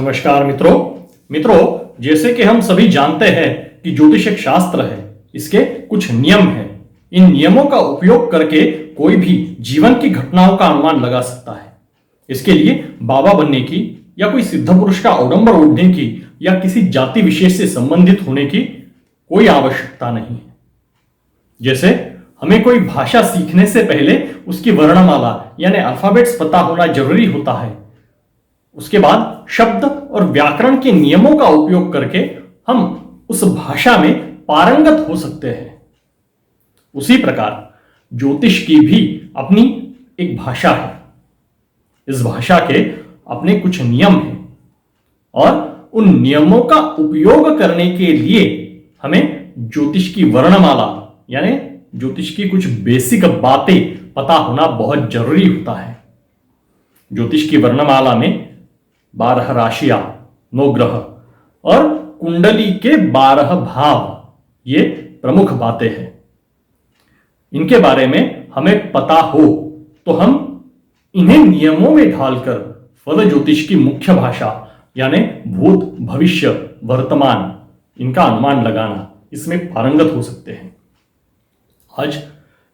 नमस्कार मित्रों जैसे कि हम सभी जानते हैं कि ज्योतिष एक शास्त्र है। इसके कुछ नियम हैं। इन नियमों का उपयोग करके कोई भी जीवन की घटनाओं का अनुमान लगा सकता है। इसके लिए बाबा बनने की या कोई सिद्ध पुरुष का अवडंबर ओढ़ने की या किसी जाति विशेष से संबंधित होने की कोई आवश्यकता नहीं है। जैसे हमें कोई भाषा सीखने से पहले उसकी वर्णमाला यानी अल्फाबेट्स पता होना जरूरी होता है। उसके बाद शब्द और व्याकरण के नियमों का उपयोग करके हम उस भाषा में पारंगत हो सकते हैं। उसी प्रकार ज्योतिष की भी अपनी एक भाषा है। इस भाषा के अपने कुछ नियम हैं और उन नियमों का उपयोग करने के लिए हमें ज्योतिष की वर्णमाला यानी ज्योतिष की कुछ बेसिक बातें पता होना बहुत जरूरी होता है। ज्योतिष की वर्णमाला में 12 राशियां, 9 ग्रह और कुंडली के 12 भाव ये प्रमुख बातें हैं। इनके बारे में हमें पता हो तो हम इन्हें नियमों में ढालकर फल ज्योतिष की मुख्य भाषा यानी भूत, भविष्य, वर्तमान इनका अनुमान लगाना इसमें पारंगत हो सकते हैं। आज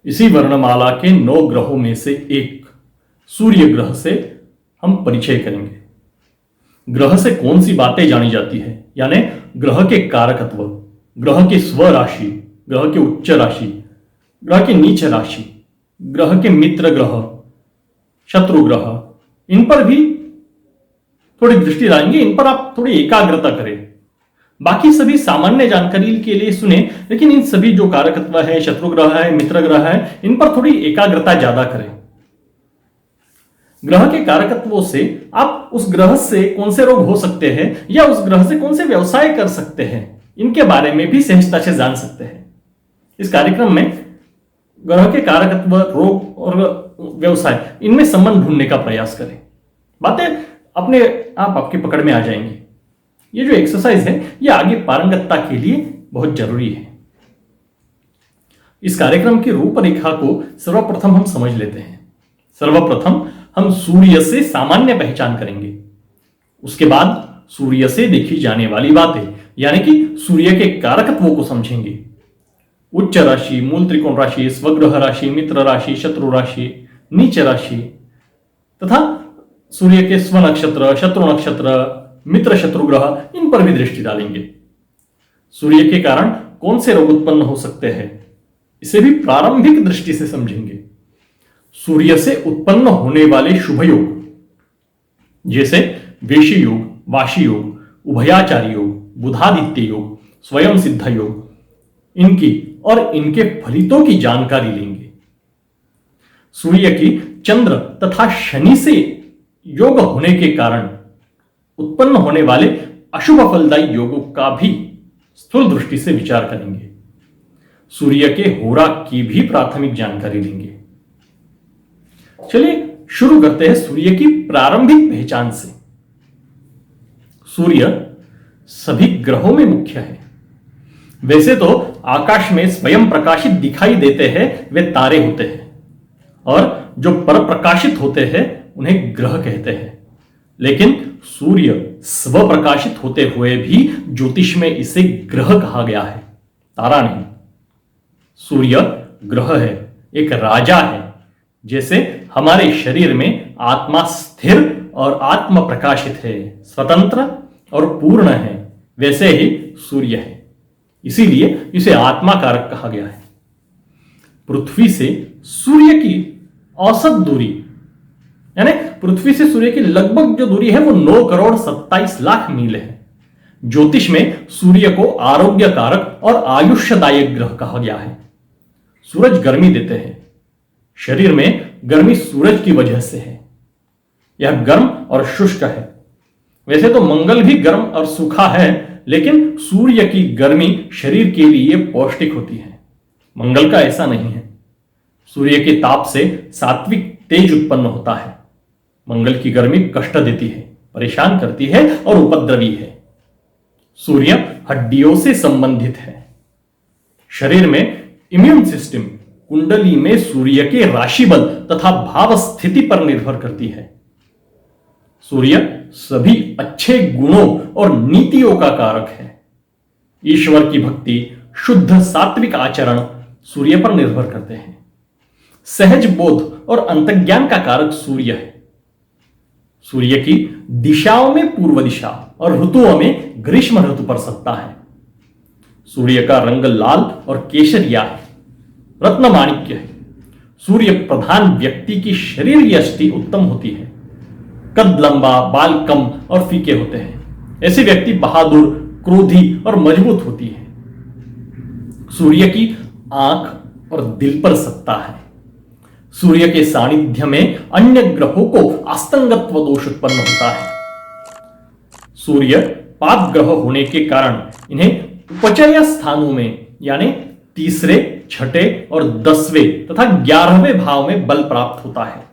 इसी वर्णमाला के 9 ग्रहों में से एक सूर्य ग्रह से हम परिचय करेंगे। ग्रह से कौन सी बातें जानी जाती है यानी ग्रह के कारकत्व, ग्रह की स्वराशि, ग्रह के उच्च राशि, ग्रह की नीच राशि, ग्रह के मित्र ग्रह, शत्रु ग्रह, इन पर भी थोड़ी दृष्टि डालेंगे। इन पर आप थोड़ी एकाग्रता करें। बाकी सभी सामान्य जानकारी के लिए सुने, लेकिन इन सभी जो कारकत्व है, शत्रु ग्रह है, मित्र ग्रह है, इन पर थोड़ी एकाग्रता ज्यादा करें। ग्रह के कारकत्वों से आप उस ग्रह से कौन से रोग हो सकते हैं या उस ग्रह से कौन से व्यवसाय कर सकते हैं, इनके बारे में भी सहजता से जान सकते हैं। इस कार्यक्रम में ग्रह के कारकत्व, रोग और व्यवसाय इनमें संबंध ढूंढने का प्रयास करें। बातें अपने आप आपकी पकड़ में आ जाएंगी। ये जो एक्सरसाइज है ये आगे पारंगतता के लिए बहुत जरूरी है। इस कार्यक्रम की रूपरेखा को सर्वप्रथम हम समझ लेते हैं। सर्वप्रथम हम सूर्य से सामान्य पहचान करेंगे। उसके बाद सूर्य से देखी जाने वाली बातें यानी कि सूर्य के कारकत्वों को समझेंगे। उच्च राशि, मूल त्रिकोण राशि, स्वग्रह राशि, मित्र राशि, शत्रु राशि, नीच राशि तथा सूर्य के स्व नक्षत्र, शत्रु नक्षत्र, मित्र शत्रु ग्रह इन पर भी दृष्टि डालेंगे। सूर्य के कारण कौन से रोग उत्पन्न हो सकते हैं इसे भी प्रारंभिक दृष्टि से समझेंगे। सूर्य से उत्पन्न होने वाले शुभ योग जैसे वेशी योग, वाशी योग, उभयाचारी योग, बुधादित्य योग, स्वयं सिद्ध योग, इनकी और इनके फलितों की जानकारी लेंगे। सूर्य की चंद्र तथा शनि से योग होने के कारण उत्पन्न होने वाले अशुभ फलदायी योगों का भी स्थूल दृष्टि से विचार करेंगे। सूर्य के होरा की भी प्राथमिक जानकारी लेंगे। चलिए शुरू करते हैं सूर्य की प्रारंभिक पहचान से। सूर्य सभी ग्रहों में मुख्य है। वैसे तो आकाश में स्वयं प्रकाशित दिखाई देते हैं वे तारे होते हैं और जो परप्रकाशित होते हैं उन्हें ग्रह कहते हैं। लेकिन सूर्य स्वप्रकाशित होते हुए भी ज्योतिष में इसे ग्रह कहा गया है, तारा नहीं। सूर्य ग्रह है, एक राजा है। जैसे हमारे शरीर में आत्मा स्थिर और आत्म प्रकाशित है, स्वतंत्र और पूर्ण है, वैसे ही सूर्य है। इसीलिए इसे आत्मा कारक कहा गया है। पृथ्वी से सूर्य की औसत दूरी यानी पृथ्वी से सूर्य की लगभग जो दूरी है वो 9,27,00,000 मील है। ज्योतिष में सूर्य को आरोग्य कारक और आयुष्यदायक ग्रह कहा गया है। सूरज गर्मी देते हैं। शरीर में गर्मी सूरज की वजह से है। यह गर्म और शुष्क है। वैसे तो मंगल भी गर्म और सूखा है, लेकिन सूर्य की गर्मी शरीर के लिए पौष्टिक होती है। मंगल का ऐसा नहीं है। सूर्य के ताप से सात्विक तेज उत्पन्न होता है। मंगल की गर्मी कष्ट देती है, परेशान करती है और उपद्रवी है। सूर्य हड्डियों से संबंधित है। शरीर में इम्यून सिस्टम कुंडली में सूर्य के राशि बल तथा भाव स्थिति पर निर्भर करती है। सूर्य सभी अच्छे गुणों और नीतियों का कारक है। ईश्वर की भक्ति, शुद्ध सात्विक आचरण सूर्य पर निर्भर करते हैं। सहज बोध और अंतज्ञान का कारक सूर्य है। सूर्य की दिशाओं में पूर्व दिशा और ऋतुओं में ग्रीष्म ऋतु पर सत्ता है। सूर्य का रंग लाल और केसरिया है, रत्न माणिक्य है। सूर्य प्रधान व्यक्ति की शरीर यष्टि उत्तम होती है। कद लंबा, बाल कम और फीके होते हैं। ऐसे व्यक्ति बहादुर, क्रोधी और मजबूत होती है। सूर्य की आंख और दिल पर सत्ता है। सूर्य के सानिध्य में अन्य ग्रहों को आस्तंगत्व दोष उत्पन्न होता है। सूर्य पाप ग्रह होने के कारण इन्हें उपचय स्थानों में यानी तीसरे, छठे और 10वें तथा 11वें भाव में बल प्राप्त होता है।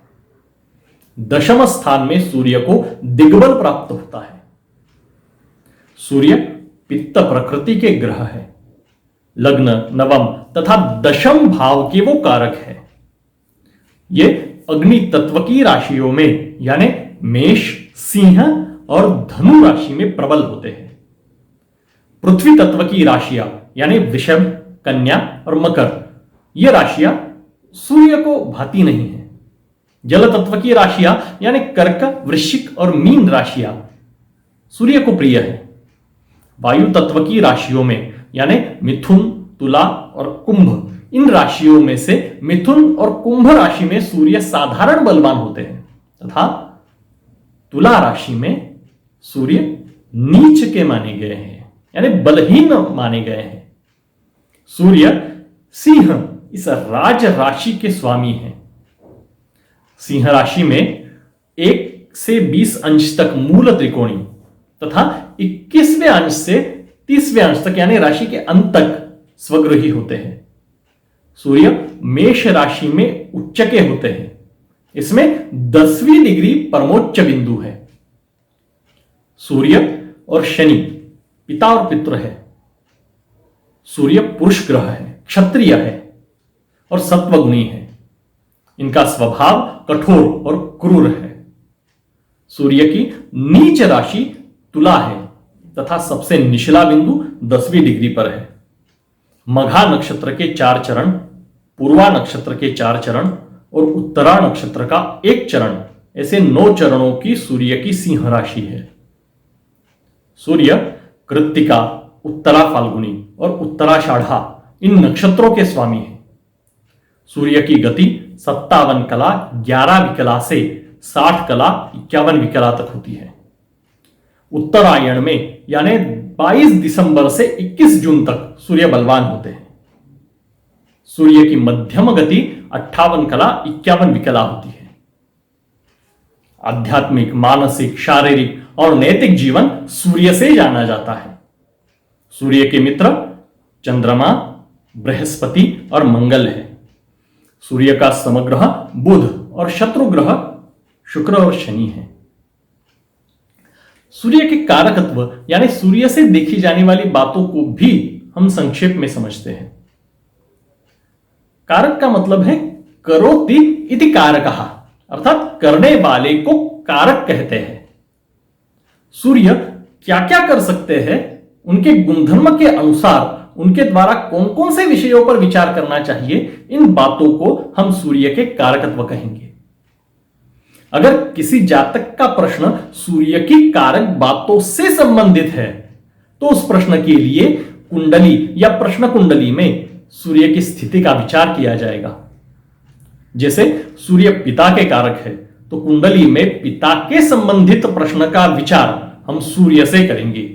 दशम स्थान में सूर्य को दिग्बल प्राप्त होता है। सूर्य पित्त प्रकृति के ग्रह है। लग्न, नवम तथा दशम भाव के वो कारक है। ये अग्नि तत्व की राशियों में यानी मेष, सिंह और धनु राशि में प्रबल होते हैं। पृथ्वी तत्व की राशियां यानी वृषभ, कन्या और मकर, ये राशियां सूर्य को भाती नहीं है। जल तत्व की राशियां यानी कर्क, वृश्चिक और मीन राशियां सूर्य को प्रिय है। वायु तत्व की राशियों में यानी मिथुन, तुला और कुंभ, इन राशियों में से मिथुन और कुंभ राशि में सूर्य साधारण बलवान होते हैं तथा तुला राशि में सूर्य नीच के माने गए हैं यानी बलहीन माने गए हैं। सूर्य सिंह इस राज राशि के स्वामी हैं। सिंह राशि में 1 से 20 अंश तक मूल त्रिकोणी तथा 21वें अंश से 30वें अंश तक यानी राशि के अंत तक स्वगृही होते हैं। सूर्य मेष राशि में उच्च के होते हैं। इसमें 10वीं डिग्री परमोच्च बिंदु है। सूर्य और शनि पिता और पितृ है। सूर्य पुरुष ग्रह है, क्षत्रिय है और सत्वगुणी है। इनका स्वभाव कठोर और क्रूर है। सूर्य की नीच राशि तुला है तथा सबसे निचला बिंदु 10वीं डिग्री पर है। मघा नक्षत्र के 4 चरण, पूर्वा नक्षत्र के 4 चरण और उत्तरा नक्षत्र का 1 चरण, ऐसे 9 चरणों की सूर्य की सिंह राशि है। सूर्य कृत्तिका, उत्तरा फाल्गुनी और उत्तराषाढ़ा इन नक्षत्रों के स्वामी हैं। सूर्य की गति 57 कला 11 विकला से 60 कला 51 विकला तक होती है। उत्तरायण में यानी 22 दिसंबर से 21 जून तक सूर्य बलवान होते हैं। सूर्य की मध्यम गति 58 कला 51 विकला होती है। आध्यात्मिक, मानसिक, शारीरिक और नैतिक जीवन सूर्य से जाना जाता है। सूर्य के मित्र चंद्रमा, बृहस्पति और मंगल है। सूर्य का समग्रह बुध और शत्रु ग्रह शुक्र और शनि है। सूर्य के कारकत्व यानी सूर्य से देखी जाने वाली बातों को भी हम संक्षेप में समझते हैं। कारक का मतलब है करोति इति कारकः, अर्थात करने वाले को कारक कहते हैं। सूर्य क्या क्या कर सकते हैं, उनके गुणधर्म के अनुसार उनके द्वारा कौन कौन से विषयों पर विचार करना चाहिए, इन बातों को हम सूर्य के कारकत्व कहेंगे। अगर किसी जातक का प्रश्न सूर्य की कारक बातों से संबंधित है तो उस प्रश्न के लिए कुंडली या प्रश्न कुंडली में सूर्य की स्थिति का विचार किया जाएगा। जैसे सूर्य पिता के कारक है तो कुंडली में पिता के संबंधित प्रश्न का विचार हम सूर्य से करेंगे।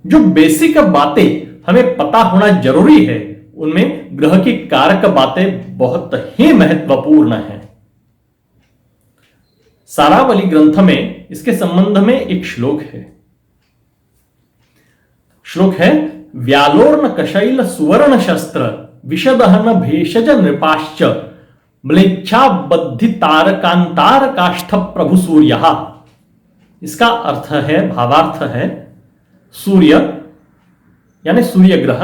जो बेसिक बातें हमें पता होना जरूरी है उनमें ग्रह की कारक बातें बहुत ही महत्वपूर्ण हैं। सारावली ग्रंथ में इसके संबंध में एक श्लोक है। श्लोक है, व्यालोर्न कशैल सुवर्ण शस्त्र विषदहन भेषज नृपाश्च म्लेच्छा बद्धि तारकांतार काष्ठ प्रभु सूर्य। इसका अर्थ है, भावार्थ है, सूर्य यानी सूर्य ग्रह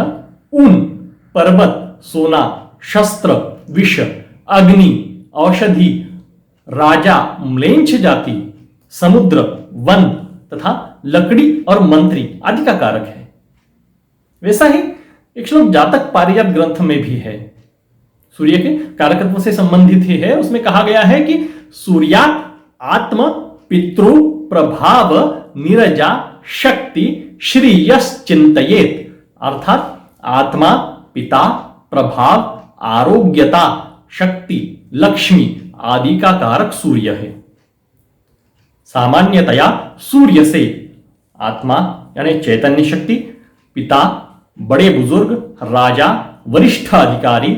ऊन, पर्वत, सोना, शस्त्र, विष, अग्नि, औषधि, राजा, म्लेच्छ जाति समुद्र, वन तथा लकड़ी और मंत्री आदि का कारक है। वैसा ही एक श्लोक जातक पारिजात ग्रंथ में भी है, सूर्य के कारकत्व से संबंधित ही है। उसमें कहा गया है कि सूर्यात् आत्म पितृ प्रभाव नीरजा शक्ति श्रेयश्चिंतयेत, अर्थात आत्मा, पिता, प्रभाव, आरोग्यता, शक्ति, लक्ष्मी आदि का कारक सूर्य है। सामान्यतया सूर्य से आत्मा यानी चैतन्य शक्ति, पिता बड़े बुजुर्ग, राजा वरिष्ठ अधिकारी,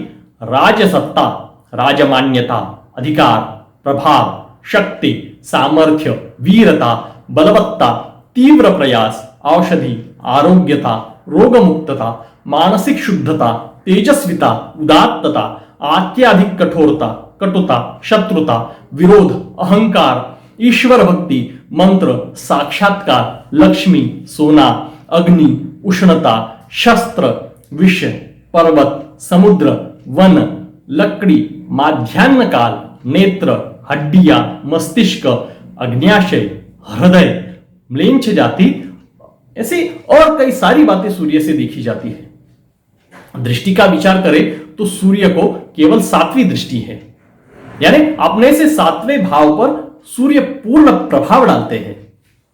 राजसत्ता राजमान्यता, अधिकार, प्रभाव, शक्ति, सामर्थ्य, वीरता, बलवत्ता, तीव्र प्रयास, औषधि, आरोग्यता, रोगमुक्तता, मानसिक शुद्धता, तेजस्विता, उदात्तता, अत्यधिक कठोरता, कटुता, शत्रुता, विरोध, अहंकार, ईश्वर भक्ति, मंत्र, साक्षात्कार, लक्ष्मी, सोना, अग्नि, उष्णता, शस्त्र, विष, पर्वत, समुद्र, वन, लकड़ी, माध्याह्न काल, नेत्र, हड्डियां, मस्तिष्क, अग्न्याशय, हृदय, म्लेच्छ जाति, ऐसी और कई सारी बातें सूर्य से देखी जाती है। दृष्टि का विचार करें तो सूर्य को केवल 7वीं दृष्टि है, यानी अपने से 7वें भाव पर सूर्य पूर्ण प्रभाव डालते हैं।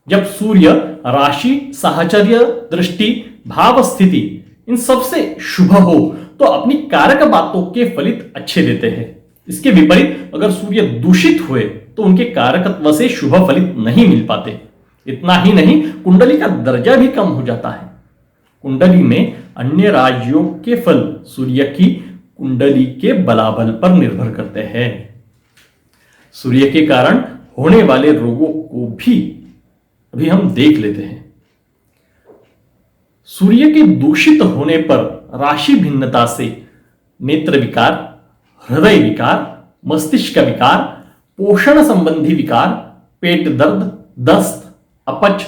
जब सूर्य राशि, साहचर्य, दृष्टि, भाव, स्थिति इन सबसे शुभ हो तो अपनी कारक बातों के फलित अच्छे देते हैं। इसके विपरीत अगर सूर्य दूषित हुए तो उनके कारकत्व से शुभ फलित नहीं मिल पाते। इतना ही नहीं, कुंडली का दर्जा भी कम हो जाता है। कुंडली में अन्य राजयोग के फल सूर्य की कुंडली के बलाबल पर निर्भर करते हैं। सूर्य के कारण होने वाले रोगों को भी अभी हम देख लेते हैं। सूर्य के दूषित होने पर राशि भिन्नता से नेत्र विकार, हृदय विकार, मस्तिष्क विकार, पोषण संबंधी विकार, पेट दर्द, दस्त, अपच,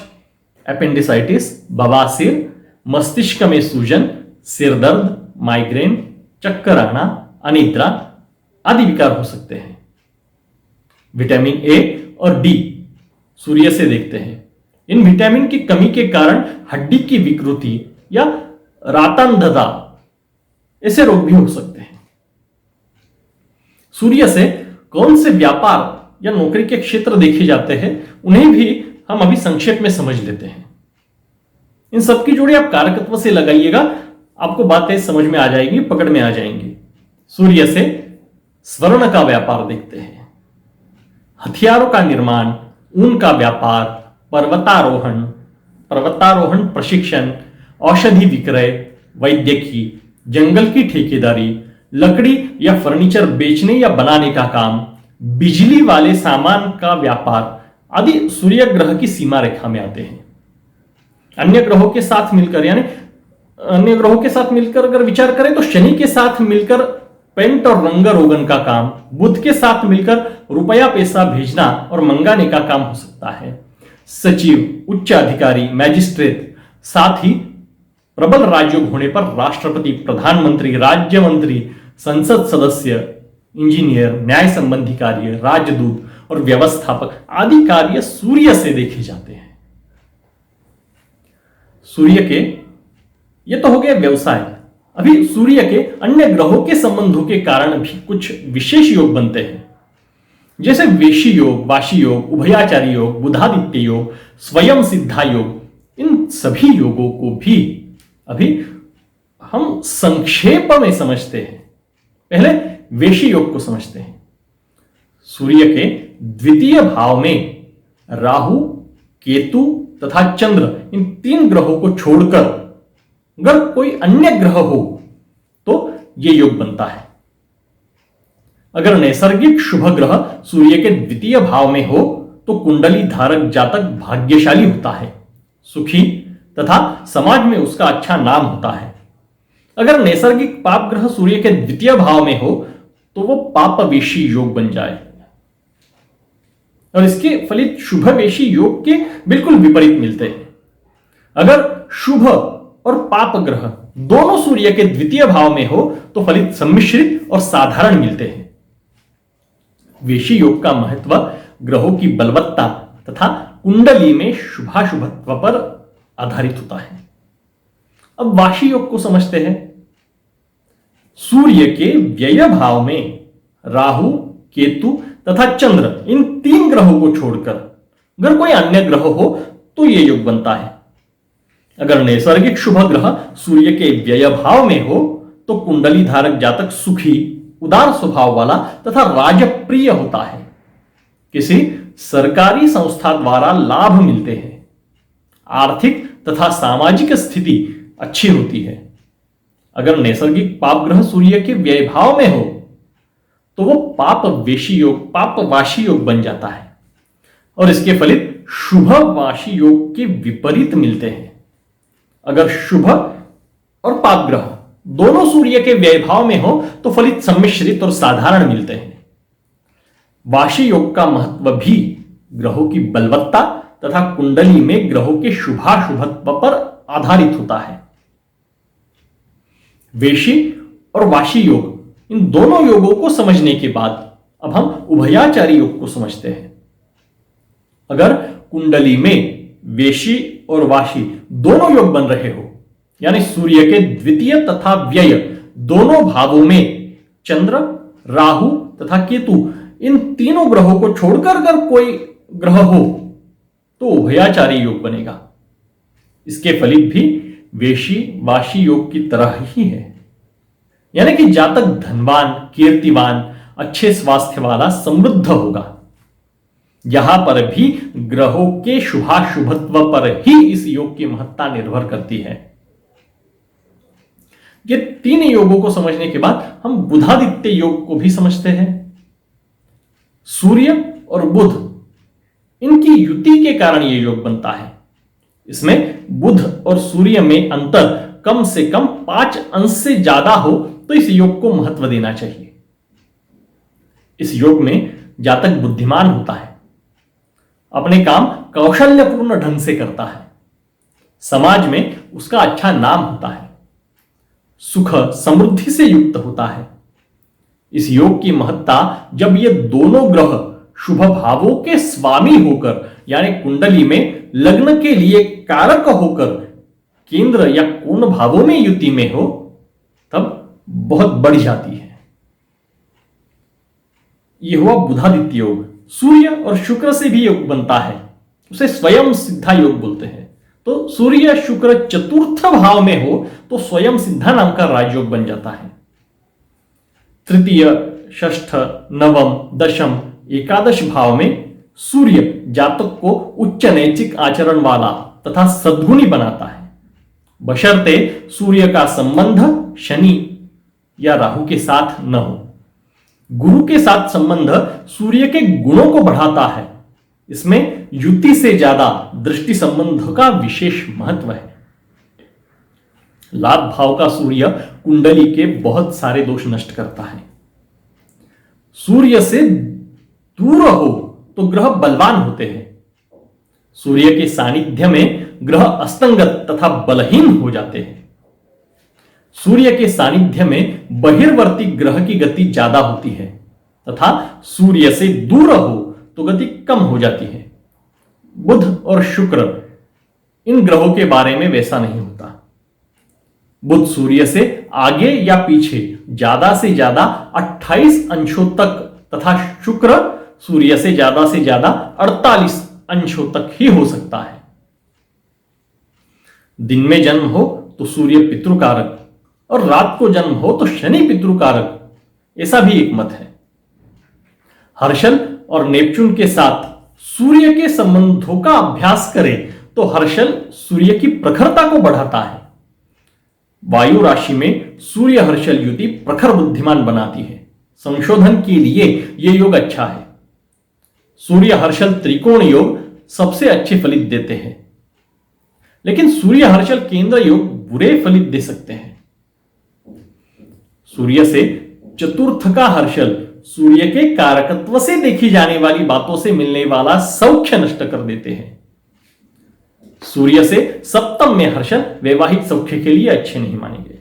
एपेंडिसाइटिस, बवासीर, मस्तिष्क में सूजन, सिर दर्द, माइग्रेन, चक्कर आना, अनिद्रा आदि विकार हो सकते हैं। विटामिन ए और डी सूर्य से देखते हैं। इन विटामिन की कमी के कारण हड्डी की विकृति या रातांधता ऐसे रोग भी हो सकते हैं। सूर्य से कौन से व्यापार या नौकरी के क्षेत्र देखे जाते हैं उन्हें भी हम अभी संक्षेप में समझ लेते हैं। इन सबकी जोड़ी आप कारकत्व से लगाइएगा, आपको बातें समझ में आ जाएंगी, पकड़ में आ जाएंगी। सूर्य से स्वर्ण का व्यापार देखते हैं, हथियारों का निर्माण, ऊन का व्यापार, पर्वतारोहण प्रशिक्षण, औषधि विक्रय, वैद्यकी, जंगल की ठेकेदारी, लकड़ी या फर्नीचर बेचने या बनाने का काम, बिजली वाले सामान का व्यापार आदि सूर्य ग्रह की सीमा रेखा में आते हैं। अन्य ग्रहों के साथ मिलकर अगर विचार करें तो शनि के साथ मिलकर पेंट और रंग रोगन का काम, बुध के साथ मिलकर रुपया पैसा भेजना और मंगाने का काम हो सकता है। सचिव, उच्च अधिकारी, मैजिस्ट्रेट, साथ ही प्रबल राजयोग होने पर राष्ट्रपति, प्रधानमंत्री, राज्य मंत्री, संसद सदस्य, इंजीनियर, न्याय संबंधी कार्य, राजदूत और व्यवस्थापक आदि कार्य सूर्य से देखे जाते हैं। सूर्य के ये तो हो गया व्यवसाय। अभी सूर्य के अन्य ग्रहों के संबंधों के कारण भी कुछ विशेष योग बनते हैं, जैसे वेशी योग, वाशी योग, उभयाचारी योग, बुधादित्य योग, स्वयं सिद्धा योग। इन सभी योगों को भी अभी हम संक्षेप में समझते हैं। पहले वेशी योग को समझते हैं। सूर्य के द्वितीय भाव में राहु, केतु तथा चंद्र इन 3 ग्रहों को छोड़कर अगर कोई अन्य ग्रह हो तो यह योग बनता है। अगर नैसर्गिक शुभ ग्रह सूर्य के द्वितीय भाव में हो तो कुंडली धारक जातक भाग्यशाली होता है, सुखी तथा समाज में उसका अच्छा नाम होता है। अगर नैसर्गिक पाप ग्रह सूर्य के द्वितीय भाव में हो तो वो पापवेशी योग बन जाए और इसके फलित शुभवेशी योग के बिल्कुल विपरीत मिलते हैं। अगर शुभ और पाप ग्रह दोनों सूर्य के द्वितीय भाव में हो तो फलित सम्मिश्रित और साधारण मिलते हैं। वेशी योग का महत्व ग्रहों की बलवत्ता, तथा कुंडली में शुभाशुभत्व पर आधारित होता है। अब वाशी योग को समझते हैं। सूर्य के व्यय भाव में राहु, केतु तथा चंद्र, इन 3 ग्रहों को छोड़कर अगर कोई अन्य ग्रह हो तो यह योग बनता है। अगर नैसर्गिक शुभ ग्रह सूर्य के व्यय भाव में हो तो कुंडली धारक जातक सुखी, उदार स्वभाव वाला तथा राजप्रिय होता है। किसी सरकारी संस्था द्वारा लाभ मिलते हैं। आर्थिक तथा सामाजिक स्थिति अच्छी होती है। अगर नैसर्गिक पाप ग्रह सूर्य के व्यय भाव में हो तो वो पाप वाशी योग बन जाता है और इसके फलित शुभ वाशी योग के विपरीत मिलते हैं। अगर शुभ और पाप ग्रह दोनों सूर्य के व्यय भाव में हो तो फलित सम्मिश्रित और साधारण मिलते हैं। वाशी योग का महत्व भी ग्रहों की बलवत्ता तथा कुंडली में ग्रहों के शुभाशुभत्व पर आधारित होता है। वेशी और वाशी योग, इन दोनों योगों को समझने के बाद अब हम उभयाचारी योग को समझते हैं। अगर कुंडली में वेशी और वाशी दोनों योग बन रहे हो, यानी सूर्य के द्वितीय तथा व्यय दोनों भावों में चंद्र, राहु तथा केतु, इन तीनों ग्रहों को छोड़कर अगर कोई ग्रह हो तो उभयाचारी योग बनेगा। इसके फलित भी वेशी वाशी योग की तरह ही है, यानी कि जातक धनवान, कीर्तिवान, अच्छे स्वास्थ्य वाला, समृद्ध होगा। यहां पर भी ग्रहों के शुभाशुभत्व पर ही इस योग की महत्ता निर्भर करती है। ये 3 योगों को समझने के बाद हम बुधादित्य योग को भी समझते हैं। सूर्य और बुध, इनकी युति के कारण यह योग बनता है। इसमें बुध और सूर्य में अंतर कम से कम 5 अंश से ज्यादा हो तो इस योग को महत्व देना चाहिए। इस योग में जातक बुद्धिमान होता है, अपने काम कौशल्यपूर्ण ढंग से करता है, समाज में उसका अच्छा नाम होता है, सुख समृद्धि से युक्त होता है। इस योग की महत्ता जब ये दोनों ग्रह शुभ भावों के स्वामी होकर, यानी कुंडली में लग्न के लिए कारक होकर केंद्र या कोण भावों में युति में हो, तब बहुत बढ़ जाती है। यह हुआ बुधादित्य योग। सूर्य और शुक्र से भी योग बनता है, उसे स्वयं सिद्धा योग बोलते हैं। तो सूर्य शुक्र चतुर्थ भाव में हो तो स्वयं सिद्धा नाम का राजयोग बन जाता है। तृतीय, षष्ठ, नवम, दशम, एकादश भाव में सूर्य जातक को उच्च नैतिक आचरण वाला तथा सद्गुणी बनाता है, बशर्ते सूर्य का संबंध शनि या राहु के साथ न हो। गुरु के साथ संबंध सूर्य के गुणों को बढ़ाता है। इसमें युति से ज्यादा दृष्टि संबंध का विशेष महत्व है। लाभ भाव का सूर्य कुंडली के बहुत सारे दोष नष्ट करता है। सूर्य से दूर हो तो ग्रह बलवान होते हैं। सूर्य के सानिध्य में ग्रह अस्तंगत तथा बलहीन हो जाते हैं। सूर्य के सानिध्य में बहिर्वर्ती ग्रह की गति ज्यादा होती है तथा सूर्य से दूर हो तो गति कम हो जाती है। बुध और शुक्र, इन ग्रहों के बारे में वैसा नहीं होता। बुध सूर्य से आगे या पीछे ज्यादा से ज्यादा 28 अंशों तक तथा शुक्र सूर्य से ज्यादा 48 अंशों तक ही हो सकता है। दिन में जन्म हो तो सूर्य पितृकारक और रात को जन्म हो तो शनि पितृकारक, ऐसा भी एक मत है। हर्षल और नेपच्यून के साथ सूर्य के संबंधों का अभ्यास करें तो हर्षल सूर्य की प्रखरता को बढ़ाता है। वायु राशि में सूर्य हर्षल युति प्रखर बुद्धिमान बनाती है। संशोधन के लिए यह योग अच्छा है। सूर्य हर्षल त्रिकोण योग सबसे अच्छे फलित देते हैं, लेकिन सूर्य हर्षल केंद्र योग बुरे फलित दे सकते हैं। सूर्य से चतुर्थ का हर्षल सूर्य के कारकत्व से देखी जाने वाली बातों से मिलने वाला सौख्य नष्ट कर देते हैं। सूर्य से सप्तम में हर्षल वैवाहिक सौख्य के लिए अच्छे नहीं माने गए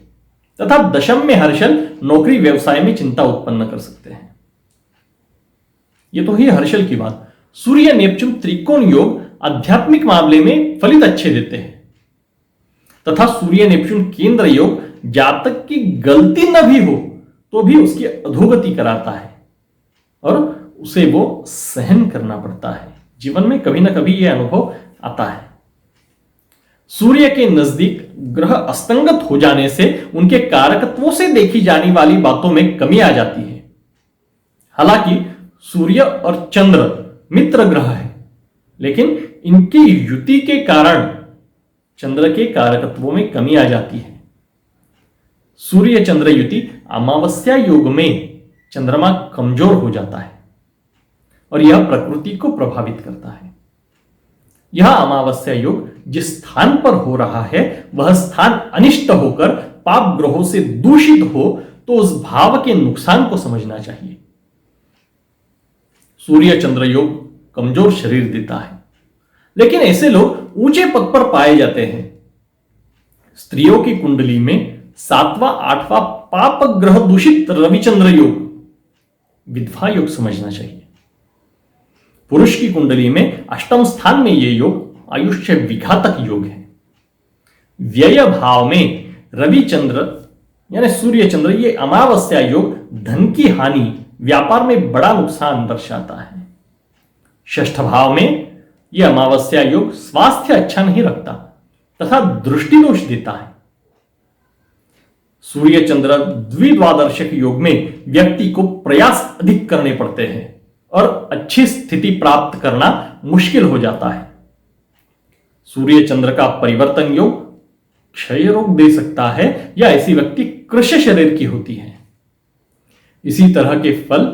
तथा दशम में हर्षल नौकरी व्यवसाय में चिंता उत्पन्न कर सकते हैं। ये तो ही हर्षल की बात। सूर्य नेपच्यून त्रिकोण योग आध्यात्मिक मामले में फलित अच्छे देते हैं तथा सूर्य नेपच्यून केंद्र योग जातक की गलती न भी हो तो भी उसकी अधोगति कराता है और उसे वो सहन करना पड़ता है। जीवन में कभी ना कभी यह अनुभव आता है। सूर्य के नजदीक ग्रह अस्तंगत हो जाने से उनके कारकत्वों से देखी जाने वाली बातों में कमी आ जाती है। हालांकि सूर्य और चंद्र मित्र ग्रह है, लेकिन इनकी युति के कारण चंद्र के कारकत्वों में कमी आ जाती है। सूर्य चंद्र युति अमावस्या योग में चंद्रमा कमजोर हो जाता है और यह प्रकृति को प्रभावित करता है। यह अमावस्या योग जिस स्थान पर हो रहा है वह स्थान अनिष्ट होकर पाप ग्रहों से दूषित हो तो उस भाव के नुकसान को समझना चाहिए। सूर्य चंद्र योग कमजोर शरीर देता है, लेकिन ऐसे लोग ऊंचे पद पर पाए जाते हैं। स्त्रियों की कुंडली में 7वां 8वां पाप ग्रह दूषित रविचंद्र योग विधवा योग समझना चाहिए। पुरुष की कुंडली में 8वें स्थान में यह योग आयुष्य विघातक योग है। व्यय भाव में रवि चंद्र यानी सूर्य चंद्र ये अमावस्या योग धन की हानि, व्यापार में बड़ा नुकसान दर्शाता है। षष्ठ भाव में यह अमावस्या योग स्वास्थ्य अच्छा नहीं रखता तथा दृष्टि दोष देता है। सूर्य चंद्र द्विद्वादर्शक योग में व्यक्ति को प्रयास अधिक करने पड़ते हैं और अच्छी स्थिति प्राप्त करना मुश्किल हो जाता है। सूर्य चंद्र का परिवर्तन योग क्षय रोग दे सकता है या ऐसी व्यक्ति कृश शरीर की होती है। इसी तरह के फल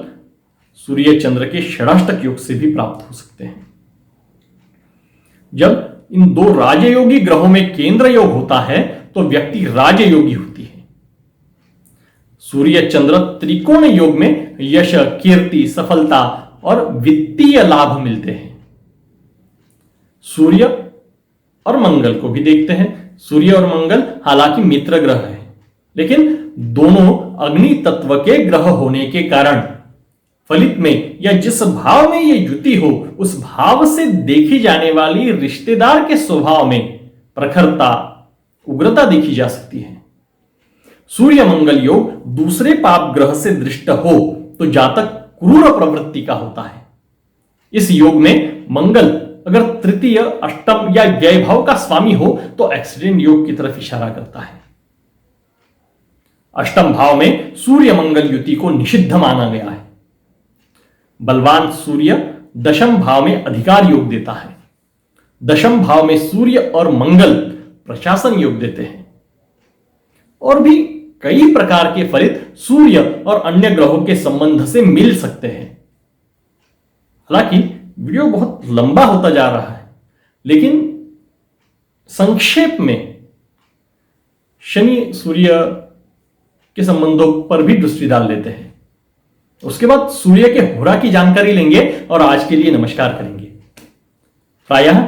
सूर्य चंद्र के षडाष्टक योग से भी प्राप्त हो सकते हैं। जब इन दो राजयोगी ग्रहों में केंद्र योग होता है तो व्यक्ति राजयोगी होती है। सूर्य चंद्र त्रिकोण योग में यश, कीर्ति, सफलता और वित्तीय लाभ मिलते हैं। सूर्य और मंगल को भी देखते हैं। सूर्य और मंगल हालांकि मित्र ग्रह है, लेकिन दोनों अग्नि तत्व के ग्रह होने के कारण फलित में या जिस भाव में यह युति हो उस भाव से देखी जाने वाली रिश्तेदार के स्वभाव में प्रखरता, उग्रता देखी जा सकती है। सूर्य मंगल योग दूसरे पाप ग्रह से दृष्ट हो तो जातक क्रूर प्रवृत्ति का होता है। इस योग में मंगल अगर तृतीय, अष्टम या व्यय भाव का स्वामी हो तो एक्सीडेंट योग की तरफ इशारा करता है। अष्टम भाव में सूर्य मंगल युति को निषिद्ध माना गया है। बलवान सूर्य दशम भाव में अधिकार योग देता है। दशम भाव में सूर्य और मंगल प्रशासन योग देते हैं। और भी कई प्रकार के फलित सूर्य और अन्य ग्रहों के संबंध से मिल सकते हैं। हालांकि वीडियो बहुत लंबा होता जा रहा है, लेकिन संक्षेप में शनि सूर्य के संबंधों पर भी दृष्टि डाल लेते हैं। उसके बाद सूर्य के होरा की जानकारी लेंगे और आज के लिए नमस्कार करेंगे। प्रायः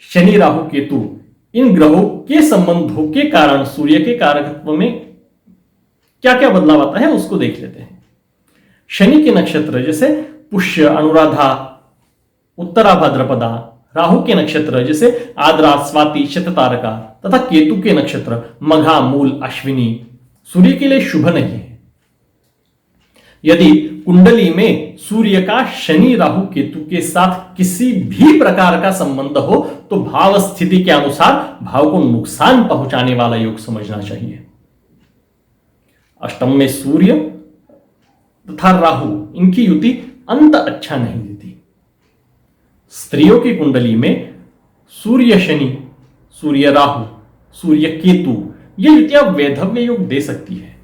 शनि, राहु, केतु इन ग्रहों के संबंधों के कारण सूर्य के कारकत्व में क्या क्या बदलाव आता है उसको देख लेते हैं। शनि के नक्षत्र जैसे पुष्य, अनुराधा, उत्तरा भाद्रपदा, राहु के नक्षत्र जैसे आद्रा, स्वाति, शततारका तथा केतु के नक्षत्र मघा, मूल, अश्विनी सूर्य के लिए शुभ नहीं है। यदि कुंडली में सूर्य का शनि, राहु, केतु के साथ किसी भी प्रकार का संबंध हो तो भाव स्थिति के अनुसार भाव को नुकसान पहुंचाने वाला योग समझना चाहिए। अष्टम में सूर्य तथा राहु इनकी युति अंत अच्छा नहीं देती। स्त्रियों की कुंडली में सूर्य शनि, सूर्य राहु, सूर्य केतु ये युतियां वैधव्य योग दे सकती है।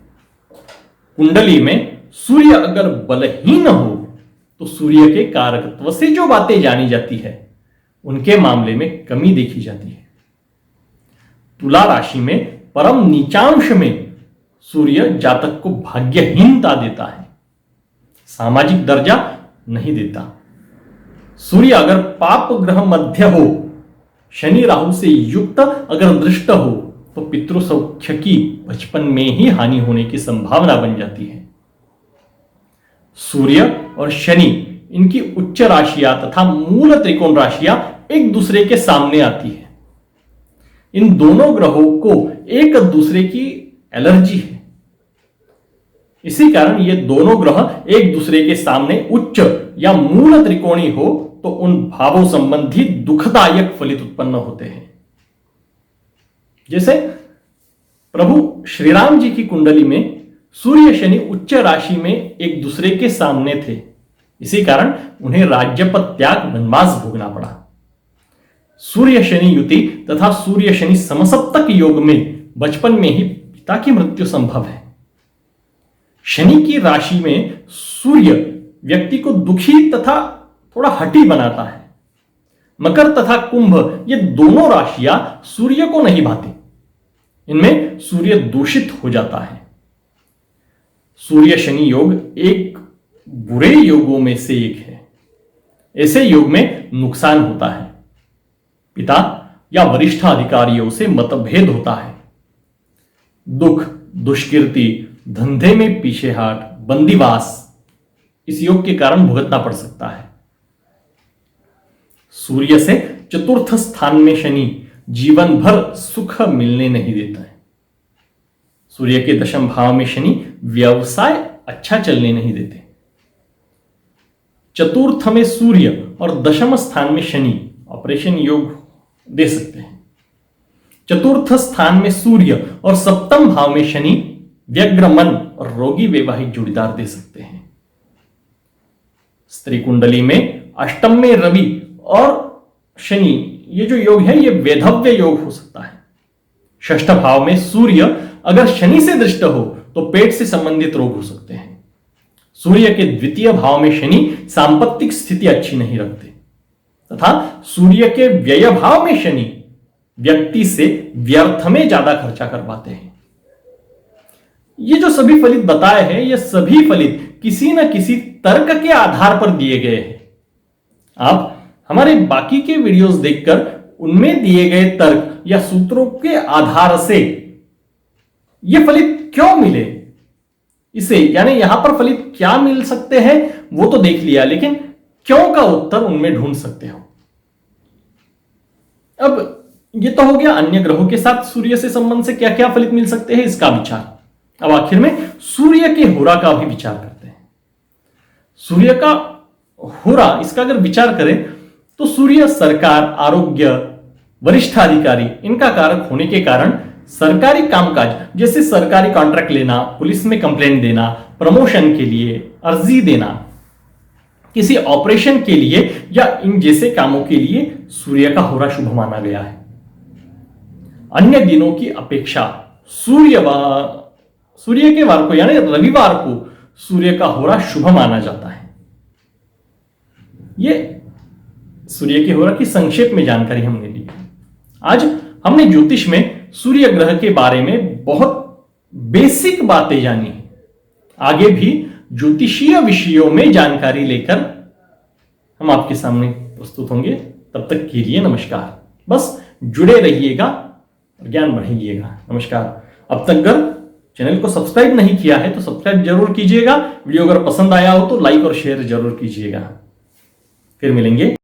कुंडली में सूर्य अगर बलहीन हो तो सूर्य के कारकत्व से जो बातें जानी जाती है उनके मामले में कमी देखी जाती है। तुला राशि में परम नीचांश में सूर्य जातक को भाग्यहीनता देता है, सामाजिक दर्जा नहीं देता। सूर्य अगर पाप ग्रह मध्य हो, शनि राहु से युक्त अगर दृष्ट हो तो पितृ सौख्य की बचपन में ही हानि होने की संभावना बन जाती है। सूर्य और शनि इनकी उच्च राशियां तथा मूल त्रिकोण राशियां एक दूसरे के सामने आती है। इन दोनों ग्रहों को एक दूसरे की एलर्जी है। इसी कारण ये दोनों ग्रह एक दूसरे के सामने उच्च या मूल त्रिकोणी हो तो उन भावों संबंधी दुखदायक फलित उत्पन्न होते हैं। जैसे प्रभु श्री राम जी की कुंडली में सूर्य शनि उच्च राशि में एक दूसरे के सामने थे, इसी कारण उन्हें राज्यपद त्याग वनवास भोगना पड़ा। सूर्य शनि युति तथा सूर्य शनि समसप्तक योग में बचपन में ही पिता की मृत्यु संभव है। शनि की राशि में सूर्य व्यक्ति को दुखी तथा थोड़ा हठी बनाता है। मकर तथा कुंभ ये दोनों राशियां सूर्य को नहीं भाती, इनमें सूर्य दूषित हो जाता है। सूर्य शनि योग एक बुरे योगों में से एक है। ऐसे योग में नुकसान होता है, पिता या वरिष्ठ अधिकारियों से मतभेद होता है, दुख, दुष्कीर्ति, धंधे में पीछेहाट, बंदीवास इस योग के कारण भुगतना पड़ सकता है। सूर्य से चतुर्थ स्थान में शनि जीवन भर सुख मिलने नहीं देता है। सूर्य के दशम भाव में शनि व्यवसाय अच्छा चलने नहीं देते। चतुर्थ में सूर्य और दशम स्थान में शनि ऑपरेशन योग दे सकते हैं। चतुर्थ स्थान में सूर्य और सप्तम भाव में शनि व्यग्र मन और रोगी वैवाहिक जोड़ीदार दे सकते हैं। स्त्री कुंडली में अष्टम में रवि और शनि ये जो योग है ये वैधव्य योग हो सकता है। षष्ठ भाव में सूर्य अगर शनि से दृष्ट हो तो पेट से संबंधित रोग हो सकते हैं। सूर्य के द्वितीय भाव में शनि सांपत्तिक स्थिति अच्छी नहीं रखते तथा सूर्य के व्यय भाव में शनि व्यक्ति से व्यर्थ में ज्यादा खर्चा करवाते हैं। ये जो सभी फलित बताए हैं ये सभी फलित किसी न किसी तर्क के आधार पर दिए गए हैं। आप हमारे बाकी के वीडियोस देखकर उनमें दिए गए तर्क या सूत्रों के आधार से ये फलित क्यों मिले इसे यानी यहां पर फलित क्या मिल सकते हैं वो तो देख लिया, लेकिन क्यों का उत्तर उनमें ढूंढ सकते हो। अब ये तो हो गया अन्य ग्रहों के साथ सूर्य से संबंध से क्या क्या फलित मिल सकते हैं इसका विचार। अब आखिर में सूर्य के होरा का भी विचार करते हैं। सूर्य का होरा इसका अगर विचार करें तो सूर्य सरकार, आरोग्य, वरिष्ठ अधिकारी इनका कारक होने के कारण सरकारी कामकाज जैसे सरकारी कॉन्ट्रैक्ट लेना, पुलिस में कंप्लेंट देना, प्रमोशन के लिए अर्जी देना, किसी ऑपरेशन के लिए या इन जैसे कामों के लिए सूर्य का होरा शुभ माना गया है। अन्य दिनों की अपेक्षा सूर्य के वार को यानी रविवार को सूर्य का होरा शुभ माना जाता है। यह सूर्य के होरा की संक्षेप में जानकारी हमने ली। आज हमने ज्योतिष में सूर्य ग्रह के बारे में बहुत बेसिक बातें जानी है। आगे भी ज्योतिषीय विषयों में जानकारी लेकर हम आपके सामने प्रस्तुत होंगे। तब तक के लिए नमस्कार। बस जुड़े रहिएगा और ज्ञान बढ़ाइएगा। नमस्कार। अब तक अगर चैनल को सब्सक्राइब नहीं किया है तो सब्सक्राइब जरूर कीजिएगा। वीडियो अगर पसंद आया हो तो लाइक और शेयर जरूर कीजिएगा। फिर मिलेंगे